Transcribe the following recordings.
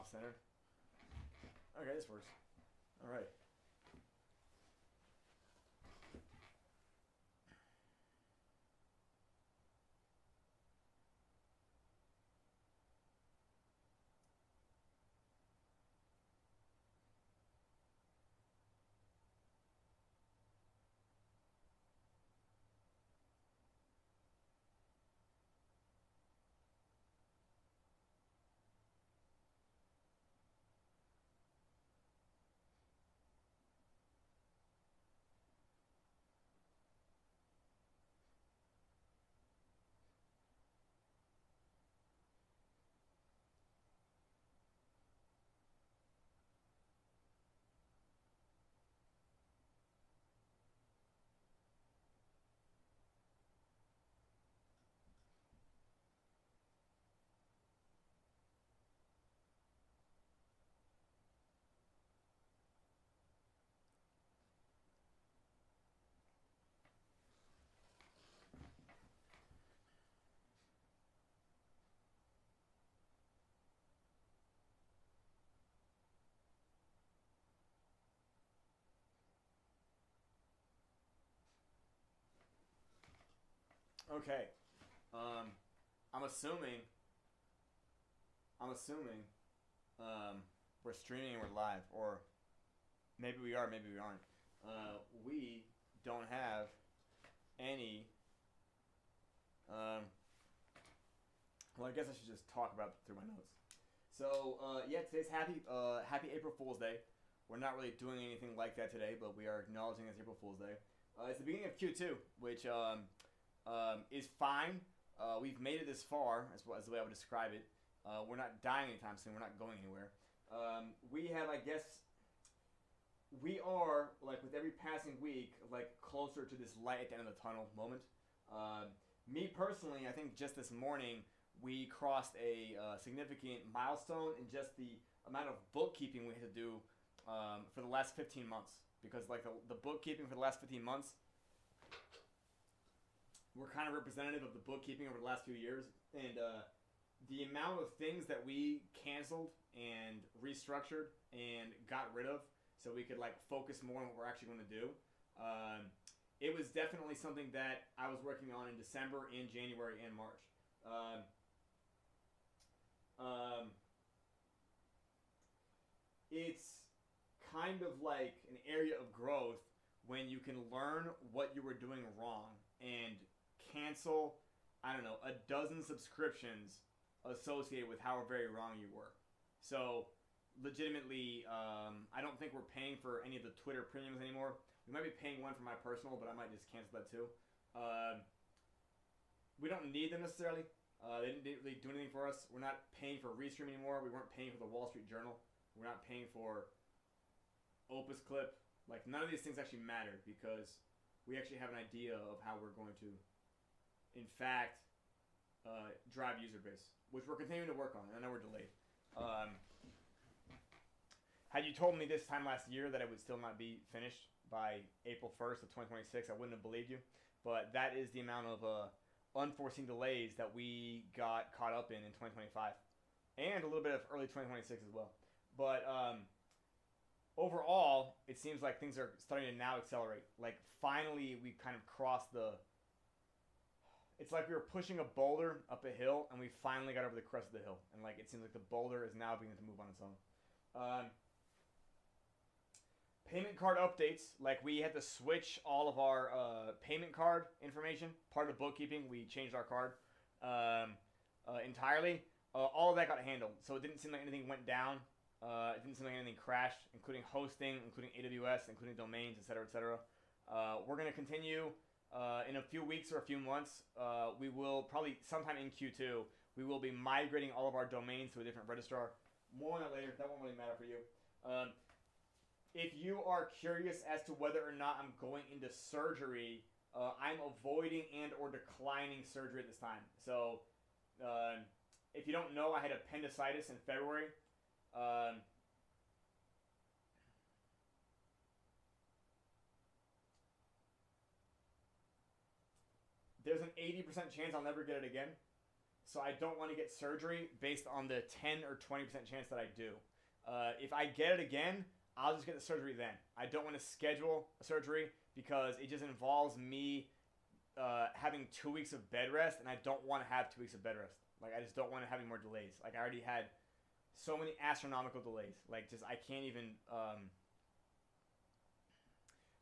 off-centered. Okay, this works. All right. Okay. I'm assuming. Um, we're streaming and we're live, or maybe we are, maybe we aren't. We don't have any. Well, I guess I should just talk about it through my notes. So yeah, today's Happy April Fool's Day. We're not really doing anything like that today, but we are acknowledging it's April Fool's Day. It's the beginning of Q2, which is fine. We've made it this far, as the way I would describe it. We're not dying anytime soon. We're not going anywhere. We have, I guess, we are, like, with every passing week, like, closer to this light at the end of the tunnel moment. Me personally, I think just this morning, we crossed a significant milestone in just the amount of bookkeeping we had to do for the last 15 months. Because, like, the bookkeeping for the last 15 months, we're kind of representative of the bookkeeping over the last few years. And the amount of things that we canceled and restructured and got rid of so we could, like, focus more on what we're actually going to do. It was definitely something that I was working on in December, in January, and March. It's kind of like an area of growth when you can learn what you were doing wrong and cancel, I don't know, a dozen subscriptions associated with how very wrong you were. So, legitimately, I don't think we're paying for any of the Twitter premiums anymore. We might be paying one for my personal, but I might just cancel that too. We don't need them necessarily. They didn't really do anything for us. We're not paying for Restream anymore. We weren't paying for the Wall Street Journal. We're not paying for Opus Clip. Like, none of these things actually matter because we actually have an idea of how we're going to, in fact, drive user base, which we're continuing to work on. And I know we're delayed. Had you told me this time last year that it would still not be finished by April 1st of 2026, I wouldn't have believed you. But that is the amount of unforeseen delays that we got caught up in 2025. And a little bit of early 2026 as well. But overall, it seems like things are starting to now accelerate. Like, finally, we kind of crossed the... It's like we were pushing a boulder up a hill, and we finally got over the crest of the hill. And, like, it seems like the boulder is now beginning to move on its own. Payment card updates. Like, we had to switch all of our payment card information. Part of the bookkeeping, we changed our card entirely. All of that got handled. So it didn't seem like anything went down. It didn't seem like anything crashed, including hosting, including AWS, including domains, etc., etc. We're going to continue in a few weeks or a few months. We will probably sometime in Q2, we will be migrating all of our domains to a different registrar. More on that later. That won't really matter for you. If you are curious as to whether or not I'm going into surgery, I'm avoiding and or declining surgery at this time. So if you don't know, I had appendicitis in February. There's an 80% chance I'll never get it again. So I don't want to get surgery based on the 10 or 20% chance that I do. If I get it again, I'll just get the surgery then. I don't want to schedule a surgery because it just involves me having 2 weeks of bed rest, and I don't want to have 2 weeks of bed rest. Like, I just don't want to have any more delays. Like, I already had so many astronomical delays. Like, just I can't even.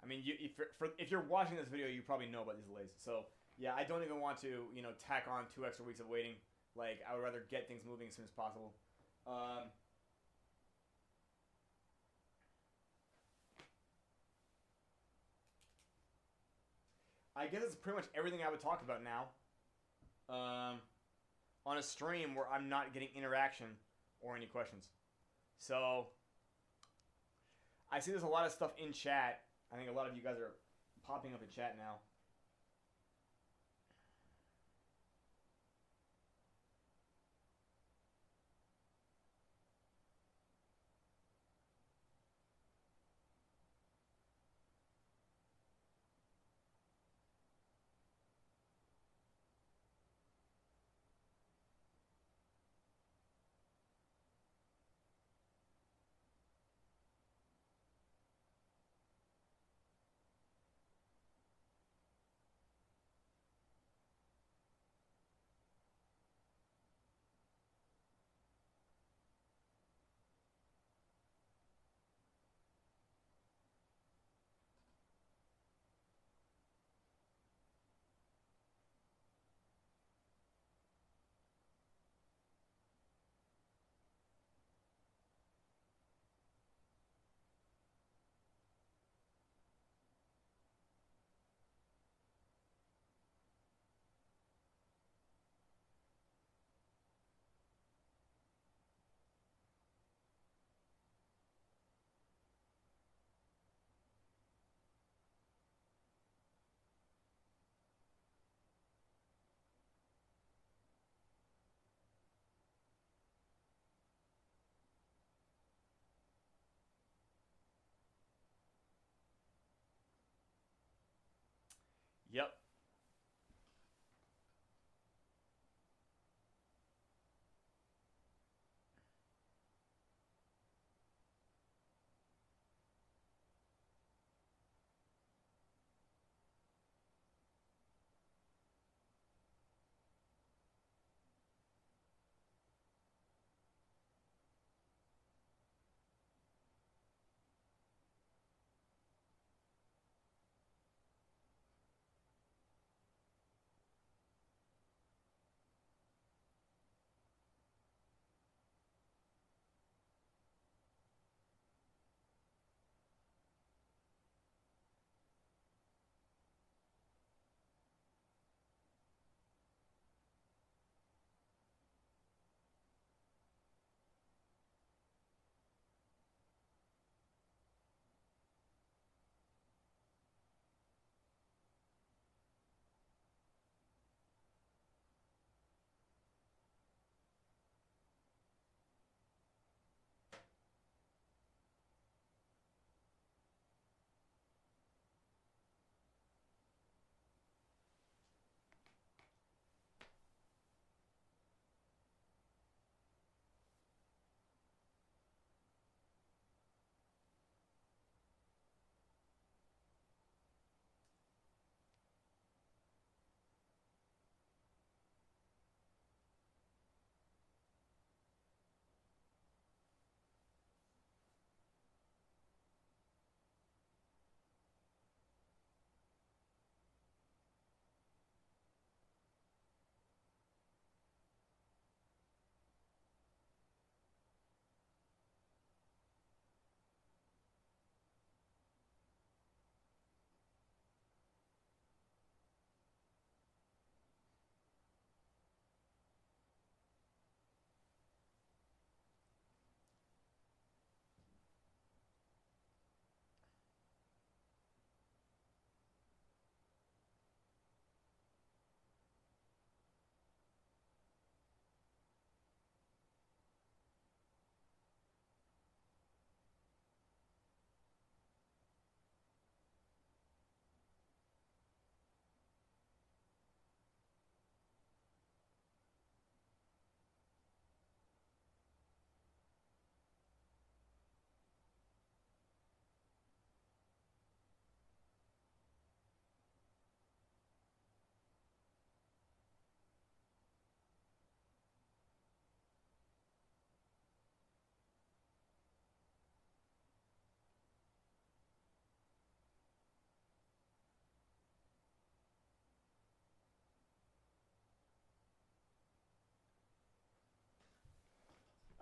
I mean, if you're watching this video, you probably know about these delays. So yeah, I don't even want to tack on 2 extra weeks of waiting. Like, I would rather get things moving as soon as possible. I guess it's pretty much everything I would talk about now. On a stream where I'm not getting interaction or any questions. So I see there's a lot of stuff in chat. I think a lot of you guys are popping up in chat now. Yep.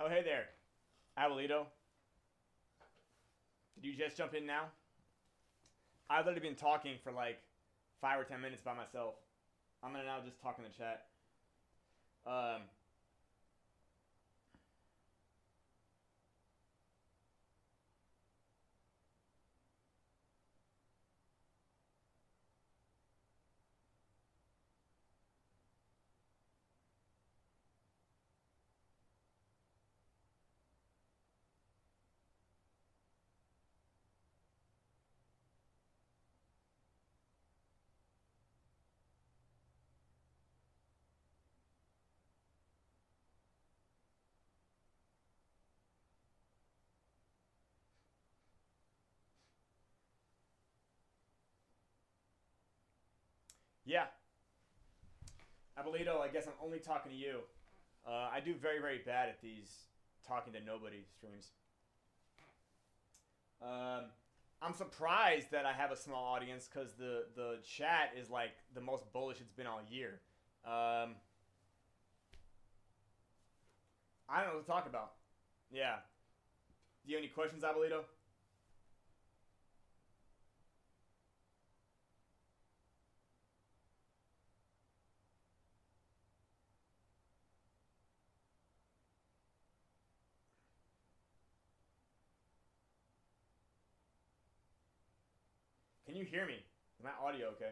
Oh, hey there, Abuelito. Did you just jump in now? I've literally been talking for like 5 or 10 minutes by myself. I'm gonna now just talk in the chat. Yeah, Abuelito, I guess I'm only talking to you. I do very, very bad at these talking to nobody streams. I'm surprised that I have a small audience because the chat is like the most bullish it's been all year. I don't know what to talk about. Yeah. Do you have any questions, Abuelito? Can you hear me? Is my audio okay?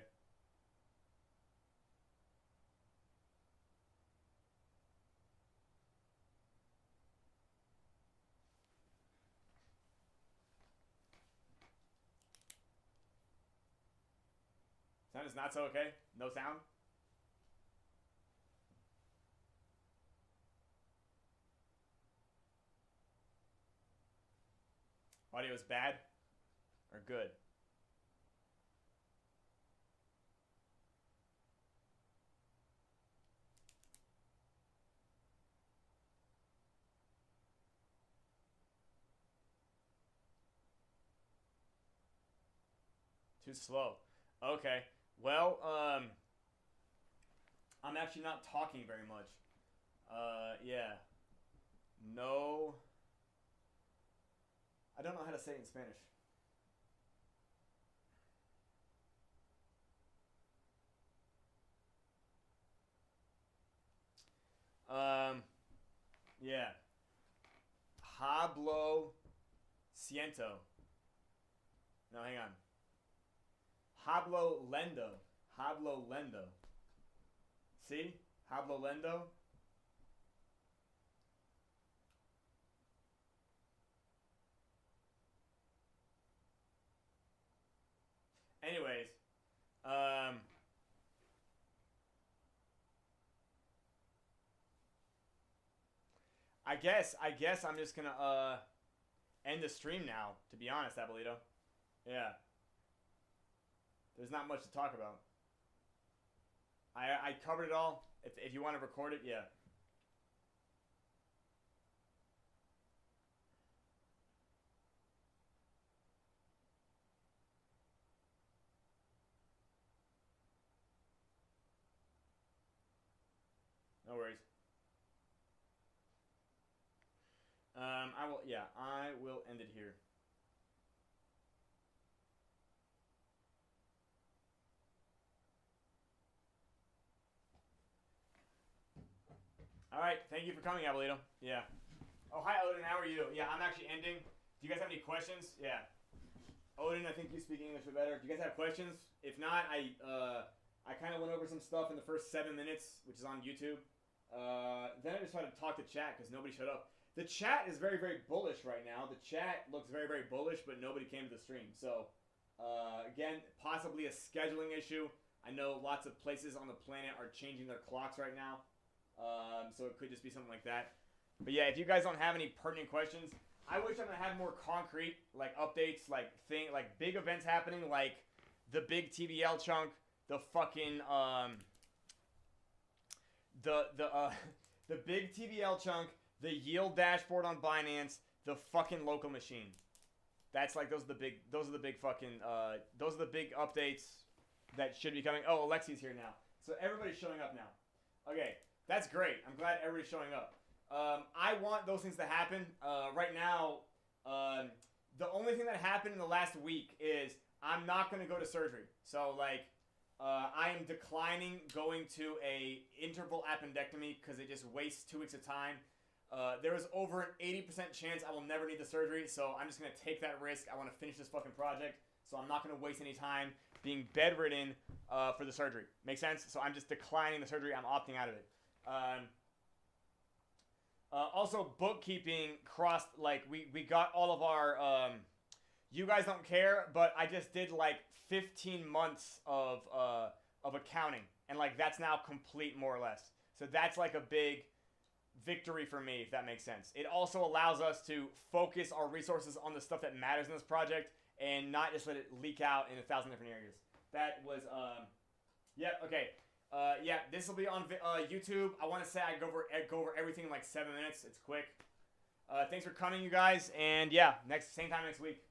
Sound is not so okay? No sound? Audio is bad or good? Too slow. Okay. Well, I'm actually not talking very much. Yeah. No. I don't know how to say it in Spanish. Yeah. Hablo siento. No, hang on. Hablo lendo. Hablo lendo. See? Hablo lendo. Anyways, I guess I'm just gonna end the stream now, to be honest, Abuelito. Yeah. There's not much to talk about. I covered it all. If you want to record it, yeah. No worries. I will end it here. All right, thank you for coming, Abuelito. Yeah. Oh, hi, Odin. How are you? Yeah, I'm actually ending. Do you guys have any questions? Yeah. Odin, I think you speak English better. Do you guys have questions? If not, I kind of went over some stuff in the first 7 minutes, which is on YouTube. Then I just tried to talk to chat because nobody showed up. The chat is very, very bullish right now. The chat looks very, very bullish, but nobody came to the stream. So, again, possibly a scheduling issue. I know lots of places on the planet are changing their clocks right now. So it could just be something like that. But yeah, if you guys don't have any pertinent questions, I wish I had more concrete like updates, like big events happening, like the big TBL chunk, the fucking the big TBL chunk, the yield dashboard on Binance, the fucking local machine. That's like those are the big fucking those are the big updates that should be coming. Oh, Alexi's here now, so everybody's showing up now. Okay, that's great. I'm glad everybody's showing up. I want those things to happen. Right now, the only thing that happened in the last week is I'm not going to go to surgery. So, like, I am declining going to a interval appendectomy because it just wastes 2 weeks of time. There is over an 80% chance I will never need the surgery, so I'm just going to take that risk. I want to finish this fucking project, so I'm not going to waste any time being bedridden for the surgery. Make sense? So I'm just declining the surgery. I'm opting out of it. Also, bookkeeping crossed, like, we got all of our, you guys don't care, but I just did, like, 15 months of accounting, and, like, that's now complete, more or less. So that's, like, a big victory for me, if that makes sense. It also allows us to focus our resources on the stuff that matters in this project, and not just let it leak out in 1,000 different areas. That was, okay. Yeah, this will be on YouTube. I want to say I go over everything in like 7 minutes. It's quick. Thanks for coming, you guys. And yeah, same time next week.